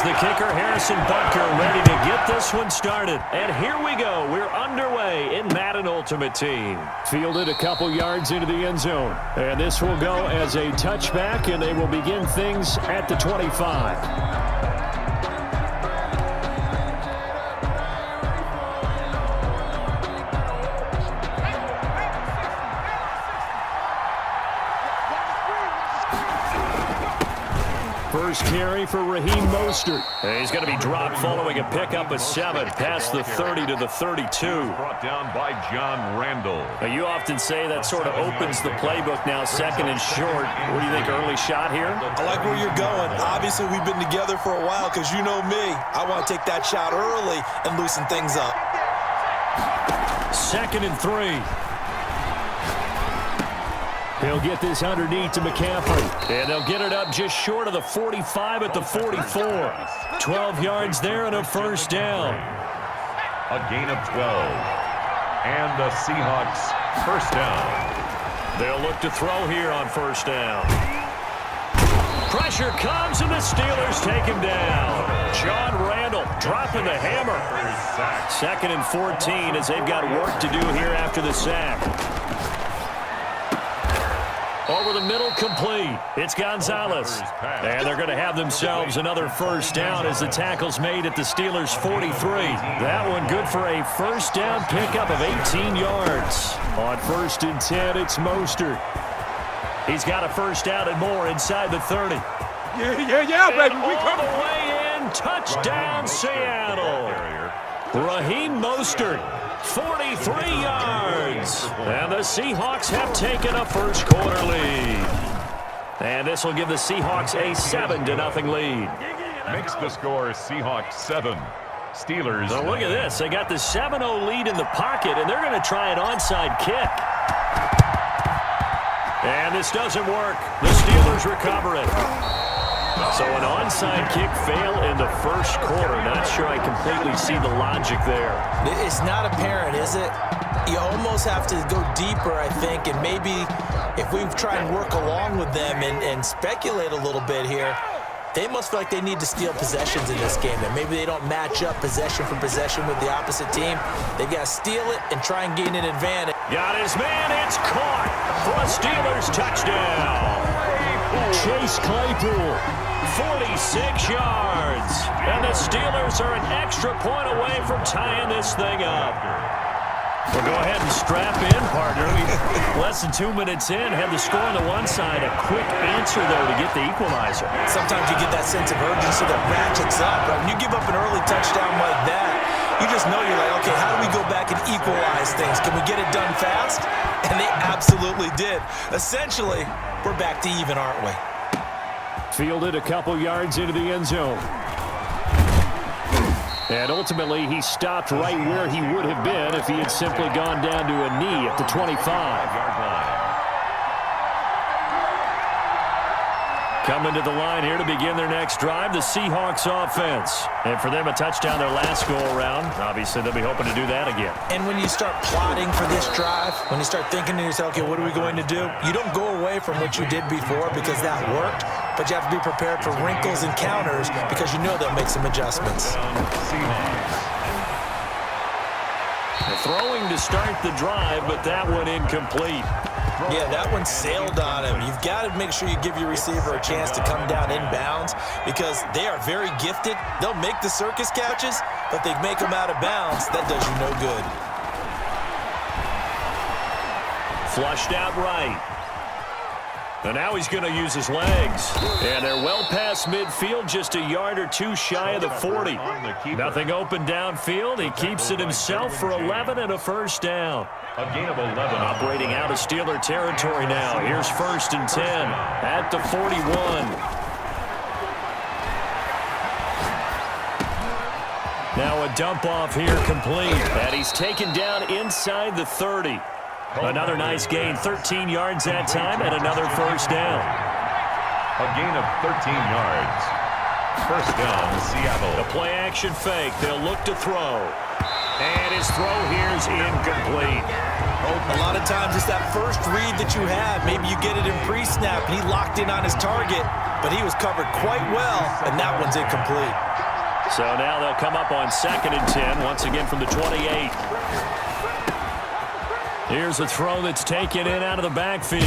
the kicker, Harrison Butker, ready to get this one started. And here we go. We're underway in Madden Ultimate Team. Fielded a couple yards into the end zone. And this will go as a touchback, and they will begin things at the 25. First carry for Raheem Mostert. And he's going to be dropped following a pickup of 7 past the 30 to the 32. Brought down by John Randall. Now, you often say that sort of opens the playbook now, second and short. What do you think, early shot here? I like where you're going. Obviously, we've been together for a while because you know me. I want to take that shot early and loosen things up. Second and 3. He'll get this underneath to McCaffrey. And they'll get it up just short of the 45 at the 44. 12 yards there and a first down. A gain of 12. And the Seahawks first down. They'll look to throw here on first down. Pressure comes and the Steelers take him down. John Randall dropping the hammer. Second and 14 as they've got work to do here after the sack. Over the middle, complete. It's Gonzalez. And they're going to have themselves another first down as the tackle's made at the Steelers' 43. That one good for a first down pickup of 18 yards. On first and 10, it's Mostert. He's got a first down and more inside the 30. Yeah, baby. We all the way in. Touchdown, Seattle. Raheem Mostert. 43 yards. And the Seahawks have taken a first quarter lead. And this will give the Seahawks a 7-0 lead. Makes the score Seahawks 7. Steelers. So look at this. They got the 7-0 lead in the pocket, and they're going to try an onside kick. And this doesn't work. The Steelers recover it. So an onside kick fail in the first quarter. Not sure I completely see the logic there. It's not apparent, is it? You almost have to go deeper, I think, and maybe if we try and work along with them and speculate a little bit here, they must feel like they need to steal possessions in this game, and maybe they don't match up possession for possession with the opposite team. They've got to steal it and try and gain an advantage. Got his man. It's caught for a Steelers touchdown. Chase Claypool. 46 yards. And the Steelers are an extra point away from tying this thing up. Well, go ahead and strap in, partner. Less than 2 minutes in, had the score on the one side. A quick answer, though, to get the equalizer. Sometimes you get that sense of urgency that ratchets up. Right? When you give up an early touchdown like that, you just know you're like, okay, how do we go back and equalize things? Can we get it done fast? And they absolutely did. Essentially, we're back to even, aren't we? Fielded a couple yards into the end zone. And ultimately, he stopped right where he would have been if he had simply gone down to a knee at the 25-yard line. Coming to the line here to begin their next drive, the Seahawks offense. And for them, a touchdown their last go-around. Obviously, they'll be hoping to do that again. And when you start plotting for this drive, when you start thinking to yourself, okay, what are we going to do? You don't go away from what you did before because that worked, but you have to be prepared for wrinkles and counters because you know they'll make some adjustments. Throwing to start the drive, but that one incomplete. Yeah, that one sailed on him. You've got to make sure you give your receiver a chance to come down inbounds because they are very gifted. They'll make the circus catches, but they make them out of bounds. That does you no good. Flushed out right. And now he's going to use his legs. And they're well past midfield, just a yard or two shy of the 40. Nothing open downfield. He keeps it himself for 11 and a first down. A gain of 11. Operating out of Steeler territory now. Here's first and 10 at the 41. Now a dump off here complete. And he's taken down inside the 30. Another nice gain, 13 yards that time, and another first down. A gain of 13 yards. First down, Seattle. The play-action fake. They'll look to throw. And his his throw here is incomplete. A lot of times it's that first read that you have. Maybe you get it in pre-snap, and he locked in on his target, but he was covered quite well, and that one's incomplete. So now they'll come up on 2nd and 10, once again from the 28. Here's a throw that's taken in out of the backfield.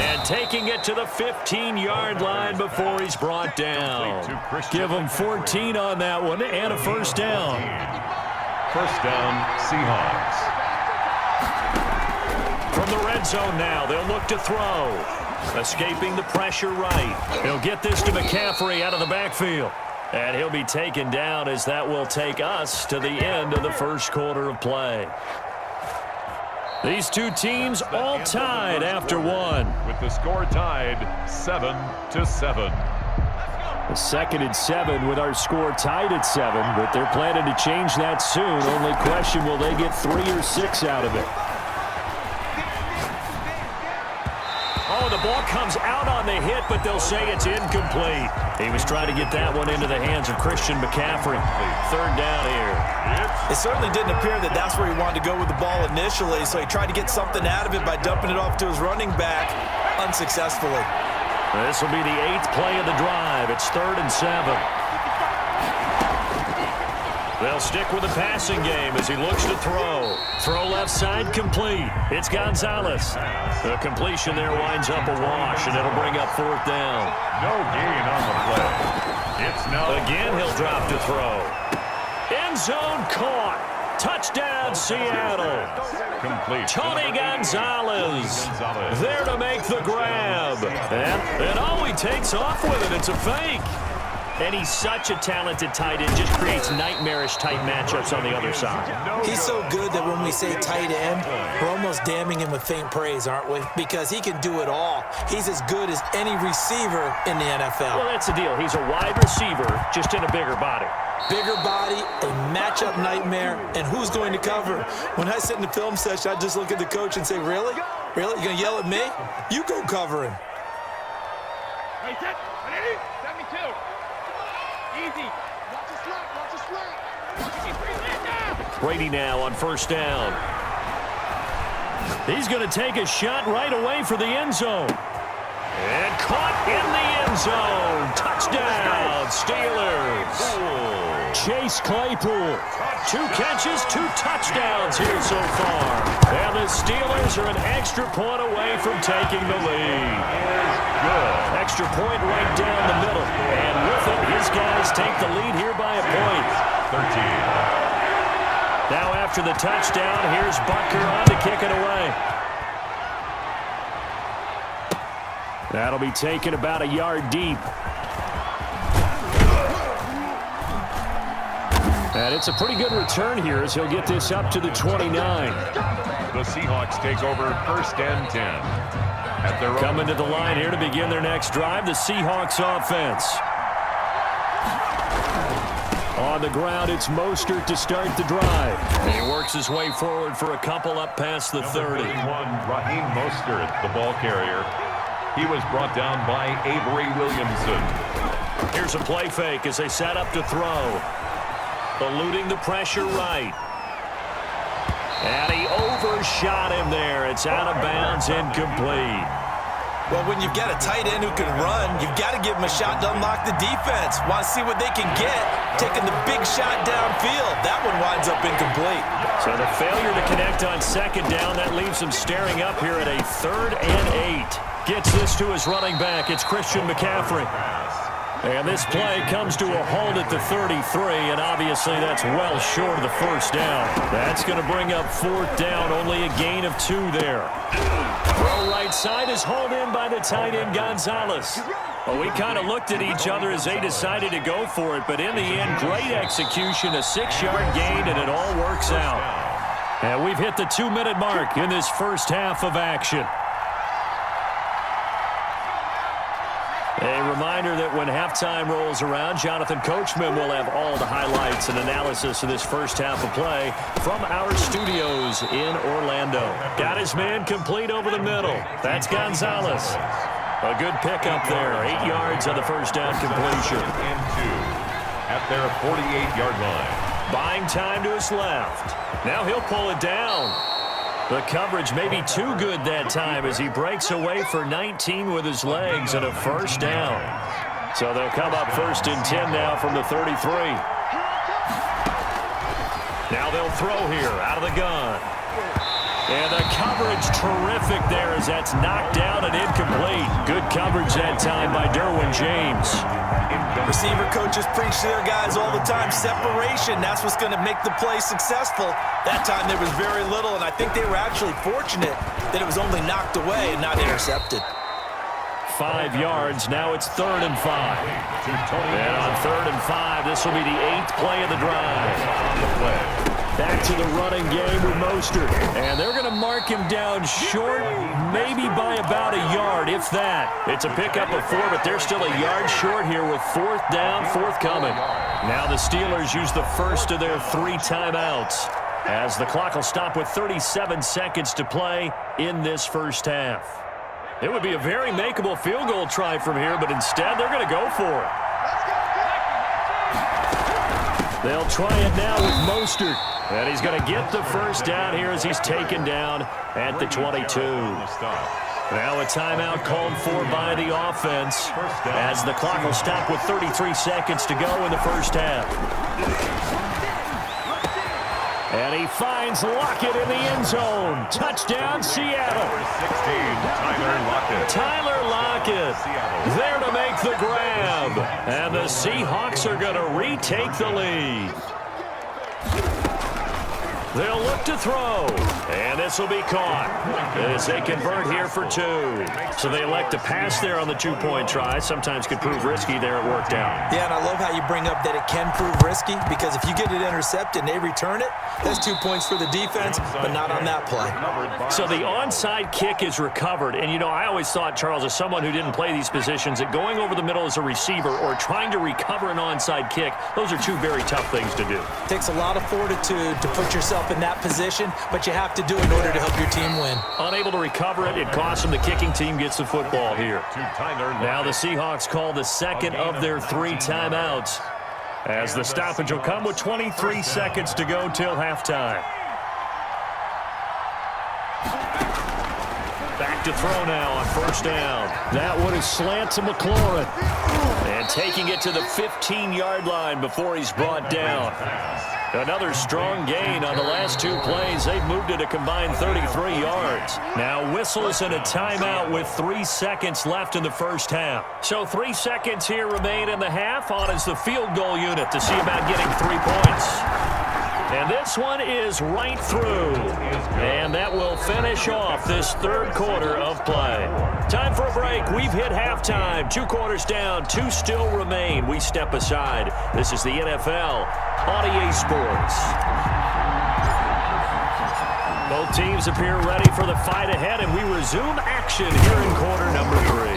And taking it to the 15-yard line before he's brought down. Give him 14 on that one and a first down. First down, Seahawks. From the red zone now, they'll look to throw. Escaping the pressure right. He'll get this to McCaffrey out of the backfield. And he'll be taken down as that will take us to the end of the first quarter of play. These two teams all tied after one. With the score tied 7-7. 2nd and 7 with our score tied at 7, but they're planning to change that soon. Only question, will they get 3 or 6 out of it? Oh, the ball comes out on the hit, but they'll say it's incomplete. He was trying to get that one into the hands of Christian McCaffrey. 3rd down here. It certainly didn't appear that that's where he wanted to go with the ball initially, so he tried to get something out of it by dumping it off to his running back unsuccessfully. This will be the 8th play of the drive. It's 3rd and 7. They'll stick with the passing game as he looks to throw. Throw left side complete. It's Gonzalez. The completion there winds up a wash, and it'll bring up 4th down. No gain on the play. It's now again he'll drop to throw. End zone caught. Touchdown, Seattle. Complete. Tony Gonzalez there to make the grab. And he takes off with it. It's a fake. And he's such a talented tight end, just creates nightmarish-type matchups on the other side. He's so good that when we say tight end, we're almost damning him with faint praise, aren't we? Because he can do it all. He's as good as any receiver in the NFL. Well, that's the deal. He's a wide receiver, just in a bigger body. Bigger body, a matchup nightmare, and who's going to cover? When I sit in the film session, I just look at the coach and say, really? Really? You're going to yell at me? You go cover him. Ready, set, ready, 72. Easy. Watch the slot, watch the slot. Brady now on 1st down. He's going to take a shot right away for the end zone. And caught in the end zone. Touchdown, Steelers. Chase Claypool. 2 catches, 2 touchdowns here so far. And the Steelers are an extra point away from taking the lead. Good. Extra point right down the middle. And with it, his guys take the lead here by a point. 13. Now after the touchdown, here's Butker on to kick it away. That'll be taken about a yard deep. And it's a pretty good return here as he'll get this up to the 29. The Seahawks take over 1st and 10. At their Coming to the line here to begin their next drive, the Seahawks offense. On the ground, it's Mostert to start the drive. And he works his way forward for a couple up past the 30. 31, Raheem Mostert, the ball carrier. He was brought down by Avery Williamson. Here's a play fake as they set up to throw. Eluding the pressure right. And he overshot him there. It's out of bounds, incomplete. Well, when you've got a tight end who can run, you've got to give him a shot to unlock the defense. Want to see what they can get, taking the big shot downfield. That one winds up incomplete. So the failure to connect on 2nd down, that leaves him staring up here at a 3rd and 8. Gets this to his running back. It's Christian McCaffrey. And this play comes to a halt at the 33, and obviously that's well short of the 1st down. That's going to bring up 4th down, only a gain of 2 there. Throw right side is hauled in by the tight end Gonzalez. Well, we kind of looked at each other as they decided to go for it, but in the end, great execution, a 6-yard gain, and it all works out. And we've hit the 2-minute mark in this first half of action. A reminder that when halftime rolls around, Jonathan Coachman will have all the highlights and analysis of this first half of play from our studios in Orlando. Got his man complete over the middle. That's Gonzalez. A good pickup there. 8 yards on the first down completion. And 2 at their 48-yard line. Buying time to his left. Now he'll pull it down. The coverage may be too good that time as he breaks away for 19 with his legs and a first down. So they'll come up 1st and 10 now from the 33. Now they'll throw here out of the gun. And the coverage terrific there as that's knocked down and incomplete. Good coverage that time by Derwin James. Receiver coaches preach to their guys all the time. Separation, that's what's going to make the play successful. That time there was very little, and I think they were actually fortunate that it was only knocked away and not intercepted. 5 yards. Now it's 3rd and 5. And on 3rd and 5, this will be the 8th play of the drive. Back to the running game with Mostert. And they're going to mark him down short, maybe by about a yard, if that. It's a pickup of 4, but they're still a yard short here with 4th down, forthcoming. Now the Steelers use the first of their 3 timeouts as the clock will stop with 37 seconds to play in this first half. It would be a very makeable field goal try from here, but instead they're going to go for it. They'll try it now with Mostert. And he's going to get the first down here as he's taken down at the 22. Now a timeout called for by the offense as the clock will stop with 33 seconds to go in the first half. And he finds Lockett in the end zone. Touchdown, Seattle. Tyler Lockett there to make the grab. And the Seahawks are going to retake the lead. They'll look to throw, and this will be caught as they convert here for 2. So they elect to pass there on the 2-point try. Sometimes could prove risky there. It worked out. Yeah, and I love how you bring up that it can prove risky because if you get it intercepted and they return it, that's 2 points for the defense, but not on that play. So the onside kick is recovered. And, you know, I always thought, Charles, as someone who didn't play these positions, that going over the middle as a receiver or trying to recover an onside kick, those are 2 very tough things to do. It takes a lot of fortitude to put yourself in that position, but you have to do it in order to help your team win. Unable to recover it, it costs them. The kicking team gets the football here. Now the Seahawks call the second of their 3 timeouts as the stoppage will come with 23 seconds to go till halftime. Back to throw now on first down. That one is slant to McLaurin. And taking it to the 15-yard line before he's brought down. Another strong gain on the last 2 plays. They've moved it a combined 33 yards. Now whistles and a timeout with 3 seconds left in the first half. So 3 seconds here remain in the half. On is the field goal unit to see about getting 3 points. And this one is right through. And that will finish off this 3rd quarter of play. Time for a break. We've hit halftime. 2 quarters down. 2 still remain. We step aside. This is the NFL on EA Sports. Both teams appear ready for the fight ahead, and we resume action here in quarter number 3.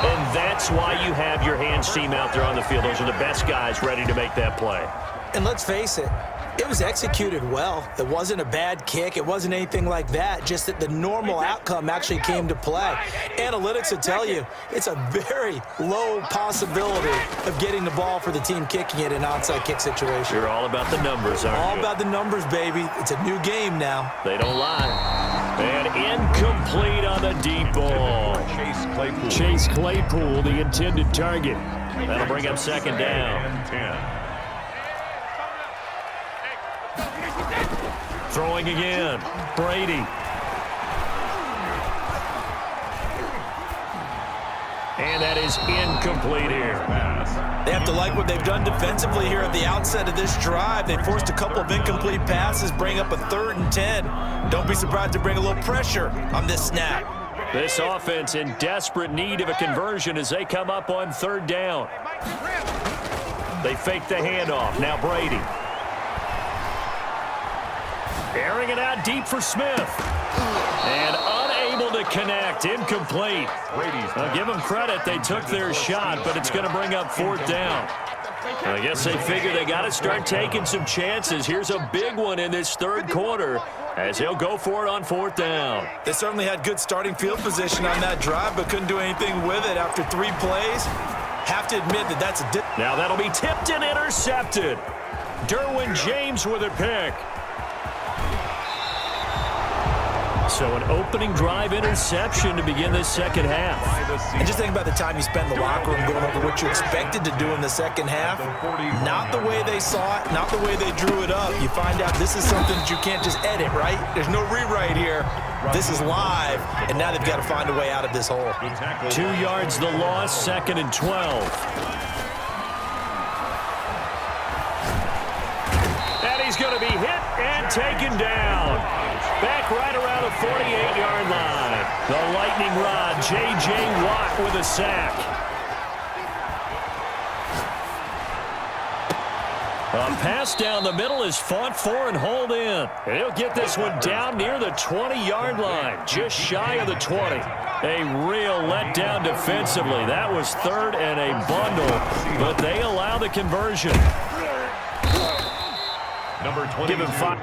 And that's why you have your hands team out there on the field. Those are the best guys ready to make that play. And let's face it, it was executed well. It wasn't a bad kick. It wasn't anything like that. Just that the normal outcome actually came to play. Analytics will tell you it's a very low possibility of getting the ball for the team kicking it in an onside kick situation. You're all about the numbers, aren't you? All about the numbers, baby. It's a new game now. They don't lie. And incomplete on the deep ball. Chase Claypool, the intended target. That'll bring up 2nd down. Throwing again, Brady. And that is incomplete here. They have to like what they've done defensively here at the outset of this drive. They forced a couple of incomplete passes, bring up a 3rd and 10. Don't be surprised to bring a little pressure on this snap. This offense in desperate need of a conversion as they come up on 3rd down. They fake the handoff. Now Brady. Airing it out deep for Smith. And unable to connect. Incomplete. I'll give them credit. They took their shot, but it's going to bring up 4th down. I guess they figure they got to start taking some chances. Here's a big one in this 3rd quarter as he'll go for it on 4th down. They certainly had good starting field position on that drive, but couldn't do anything with it after 3 plays. Have to admit that that's a dip. Now that'll be tipped and intercepted. Derwin James with a pick. So an opening drive interception to begin this second half. And just think about the time you spend in the locker room going over what you expected to do in the second half. Not the way they saw it, not the way they drew it up. You find out this is something that you can't just edit, right? There's no rewrite here. This is live, and now they've got to find a way out of this hole. 2 yards the loss, 2nd and 12. And he's going to be hit and taken down. Back right around the 48-yard line. The lightning rod, J.J. Watt with a sack. A pass down the middle is fought for and hauled in. And he'll get this one down near the 20-yard line, just shy of the 20. A real letdown defensively. That was 3rd and a bundle, but they allow the conversion. Number 22. Give him 5.